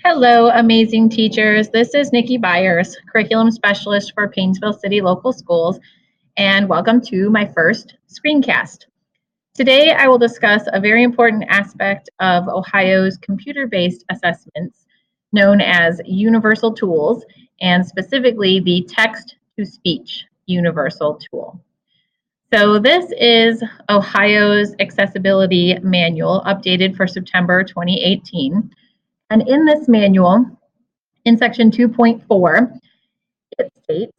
Hello, amazing teachers. This is Nikki Byers, Curriculum Specialist for Painesville City Local Schools, and welcome to my first screencast. Today, I will discuss a very important aspect of Ohio's computer-based assessments known as universal tools, and specifically the text-to-speech universal tool. So this is Ohio's accessibility manual updated for September 2018. And in this manual, in section 2.4, it states,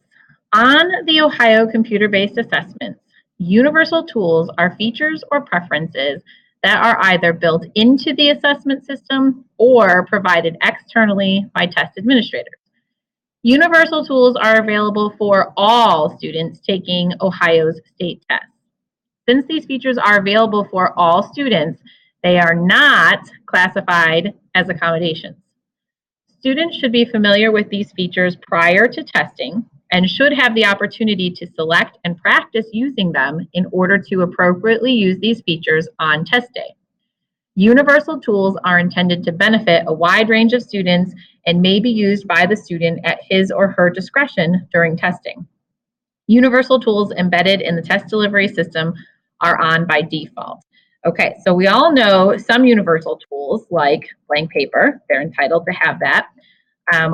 on the Ohio computer-based assessments, universal tools are features or preferences that are either built into the assessment system or provided externally by test administrators. Universal tools are available for all students taking Ohio's state tests. Since these features are available for all students, they are not classified as accommodations. Students should be familiar with these features prior to testing and should have the opportunity to select and practice using them in order to appropriately use these features on test day. Universal tools are intended to benefit a wide range of students and may be used by the student at his or her discretion during testing. Universal tools embedded in the test delivery system are on by default. Okay, so we all know some universal tools like blank paper, they're entitled to have that.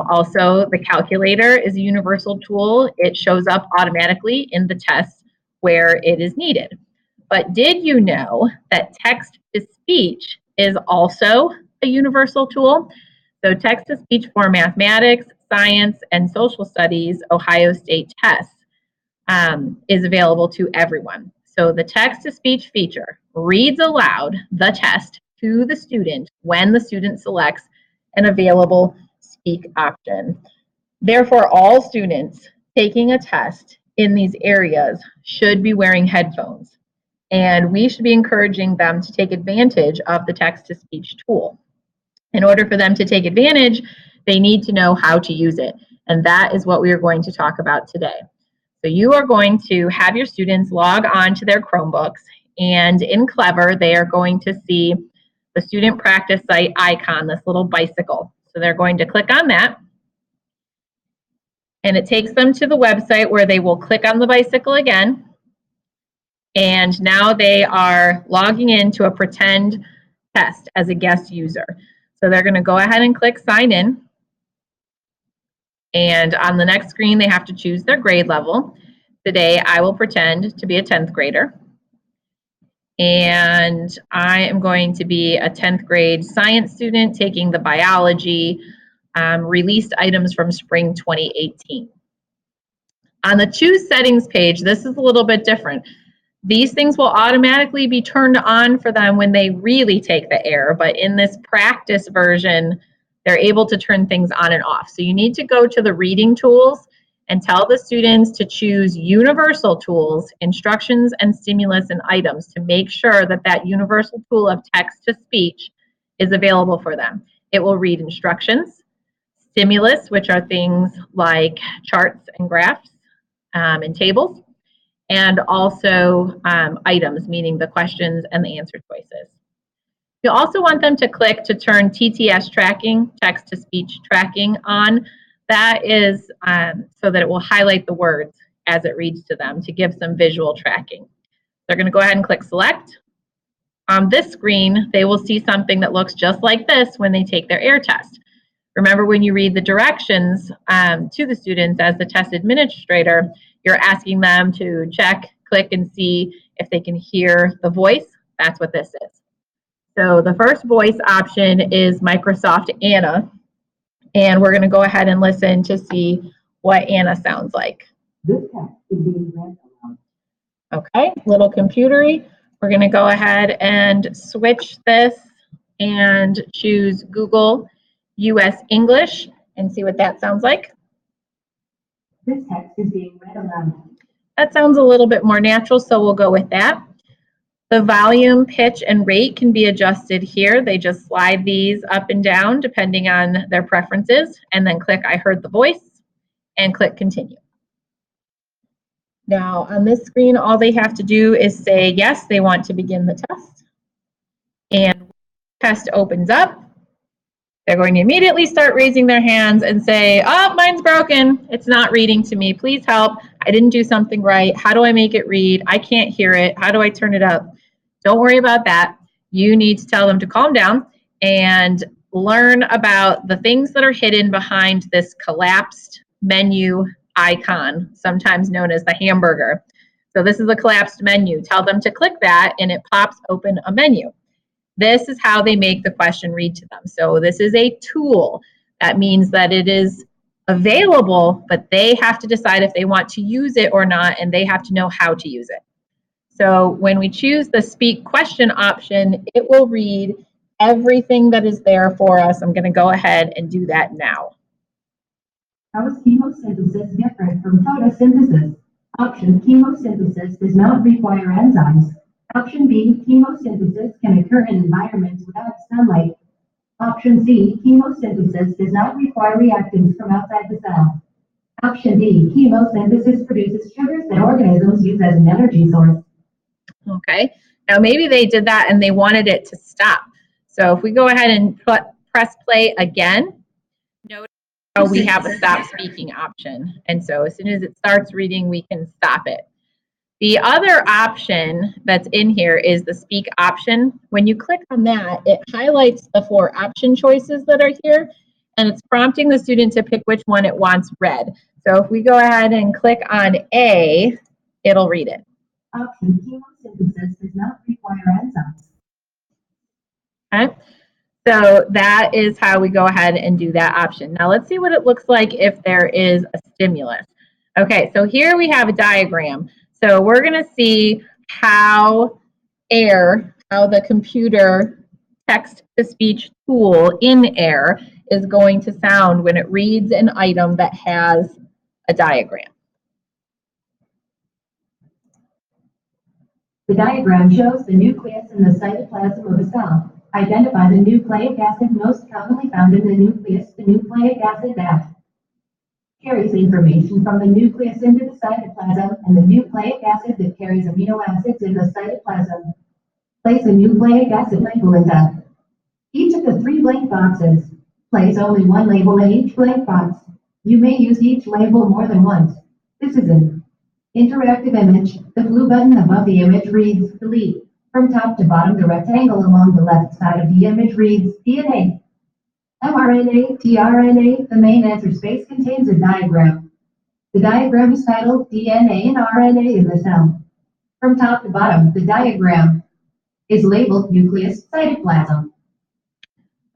Also, the calculator is a universal tool. It shows up automatically in the test where it is needed. But did you know that text-to-speech is also a universal tool? So text-to-speech for mathematics, science, and social studies Ohio State tests is available to everyone. So the text-to-speech feature reads aloud the test to the student when the student selects an available speak option. Therefore, all students taking a test in these areas should be wearing headphones, and we should be encouraging them to take advantage of the text-to-speech tool. In order for them to take advantage, they need to know how to use it, and that is what we are going to talk about today. So you are going to have your students log on to their Chromebooks, and in Clever, they are going to see the student practice site icon, this little bicycle. So they're going to click on that, and it takes them to the website where they will click on the bicycle again, and now they are logging into a pretend test as a guest user. So they're going to go ahead and click sign in. And on the next screen, they have to choose their grade level. Today, I will pretend to be a 10th grader. And I am going to be a 10th grade science student taking the biology released items from spring 2018. On the choose settings page, this is a little bit different. These things will automatically be turned on for them when they really take the air, but in this practice version, they're able to turn things on and off. So you need to go to the reading tools and tell the students to choose universal tools, instructions, and stimulus and items to make sure that that universal tool of text-to-speech is available for them. It will read instructions, stimulus, which are things like charts and graphs and tables, and also items, meaning the questions and the answer choices. You also want them to click to turn TTS tracking, text-to-speech tracking on. That is so that it will highlight the words as it reads to them to give some visual tracking. They're going to go ahead and click select. On this screen, they will see something that looks just like this when they take their air test. Remember, when you read the directions to the students as the test administrator, you're asking them to check, click, and see if they can hear the voice. That's what this is. So the first voice option is Microsoft Anna, and we're going to go ahead and listen to see what Anna sounds like. This text is being read aloud. Okay, little computery. We're going to go ahead and switch this and choose Google US English and see what that sounds like. This text is being read aloud. That sounds a little bit more natural, so we'll go with that. The volume, pitch, and rate can be adjusted here. They just slide these up and down depending on their preferences, and then click I heard the voice and click continue. Now on this screen, all they have to do is say yes, they want to begin the test. And when the test opens up, They're going to immediately start raising their hands and say, oh, mine's broken. It's not reading to me. Please help. I didn't do something right. How do I make it read? I can't hear it. How do I turn it up? Don't worry about that. You need to tell them to calm down and learn about the things that are hidden behind this collapsed menu icon, sometimes known as the hamburger. So this is a collapsed menu. Tell them to click that and it pops open a menu. This is how they make the question read to them. So this is a tool. That means that it is available, but they have to decide if they want to use it or not, and they have to know how to use it. So when we choose the speak question option, it will read everything that is there for us. I'm going to go ahead and do that now. How is chemosynthesis different from photosynthesis? Option: chemosynthesis does not require enzymes. Option B: chemosynthesis can occur in environments without sunlight. Option C: chemosynthesis does not require reactants from outside the cell. Option D: chemosynthesis produces sugars that organisms use as an energy source. Okay, now maybe they did that and they wanted it to stop. So if we go ahead and press play again, notice how we have a stop speaking option. And so as soon as it starts reading, we can stop it. The other option that's in here is the speak option. When you click on that, it highlights the 4 option choices that are here, and it's prompting the student to pick which one it wants read. So if we go ahead and click on A, it'll read it. Option: chemosynthesis does not require enzymes. Okay, so that is how we go ahead and do that option. Now let's see what it looks like if there is a stimulus. Okay, so here we have a diagram. So we're going to see how the computer text-to-speech tool in AIR is going to sound when it reads an item that has a diagram. The diagram shows the nucleus in the cytoplasm of a cell. Identify the nucleic acid most commonly found in the nucleus, the nucleic acid that carries information from the nucleus into the cytoplasm, and the nucleic acid that carries amino acids in the cytoplasm. Place a nucleic acid label into each of the 3 blank boxes. Place only one label in each blank box. You may use each label more than once. This is an interactive image. The blue button above the image reads delete. From top to bottom, the rectangle along the left side of the image reads DNA. mRNA, tRNA, the main answer space contains a diagram. The diagram is titled DNA and RNA in the cell. From top to bottom, the diagram is labeled nucleus cytoplasm.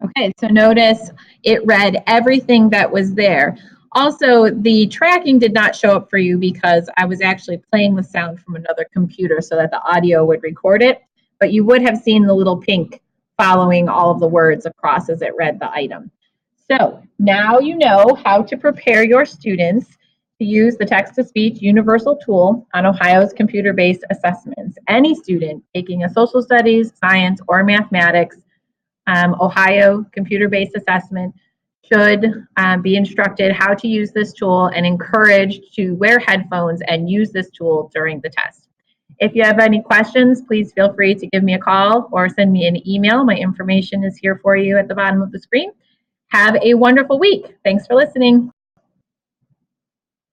Okay, so notice it read everything that was there. Also, the tracking did not show up for you because I was actually playing the sound from another computer so that the audio would record it, but you would have seen the little pink following all of the words across as it read the item. So now you know how to prepare your students to use the text-to-speech universal tool on Ohio's computer-based assessments. Any student taking a social studies, science, or mathematics Ohio computer-based assessment should be instructed how to use this tool and encouraged to wear headphones and use this tool during the test. If you have any questions, please feel free to give me a call or send me an email. My information is here for you at the bottom of the screen. Have a wonderful week. Thanks for listening.